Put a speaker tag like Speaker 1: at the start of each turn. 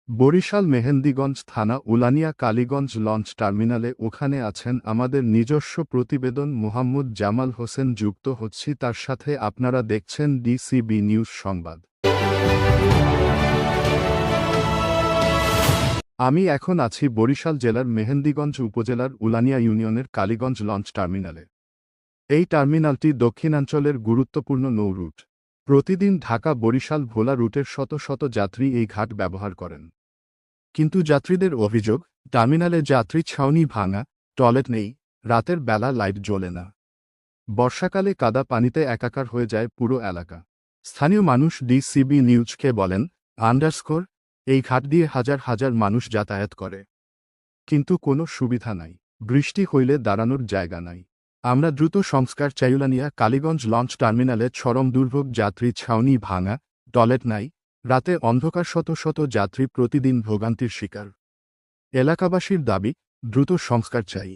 Speaker 1: বরিশাল মেহেন্দিগঞ্জ থানা উলানিয়া কালীগঞ্জ লঞ্চ টার্মিনালে ওখানে আছেন আমাদের নিজস্ব প্রতিবেদন মোহাম্মদ জামাল হোসেন যুক্ত হচ্ছি তার সাথে আপনারা দেখছেন ডিসিবি নিউজ সংবাদ। আমি এখন আছি বরিশাল জেলার মেহেন্দিগঞ্জ উপজেলার উলানিয়া ইউনিয়নের কালীগঞ্জ লঞ্চ টার্মিনালে। এই টার্মিনালটি দক্ষিণাঞ্চলের গুরুত্বপূর্ণ নৌ রুট। প্রতিদিন ঢাকা বরিশাল ভোলা রুটের শত শত যাত্রী এই ঘাট ব্যবহার করেন। কিন্তু যাত্রীদের অভিযোগ, টার্মিনালে যাত্রী ছাউনি ভাঙা, টয়লেট নেই, রাতের বেলা লাইট জ্বলে না। বর্ষাকালে কাদা পানিতে একাকার হয়ে যায় পুরো এলাকা। স্থানীয় মানুষ ডিসিবি নিউজকে বলেন, এই ঘাট দিয়ে হাজার হাজার মানুষ যাতায়াত করে, কিন্তু কোনো সুবিধা নাই। বৃষ্টি হইলে দাঁড়ানোর জায়গা নাই। আমরা দ্রুত সংস্কার চাই। উলানিয়া কালীগঞ্জ লঞ্চ টার্মিনালে চরম দুর্ভোগ, যাত্রী ছাউনি ভাঙা, টয়লেট নাই, রাতে অন্ধকার, শত শত যাত্রী প্রতিদিন ভোগান্তির শিকার। এলাকাবাসীর দাবি, দ্রুত সংস্কার চাই।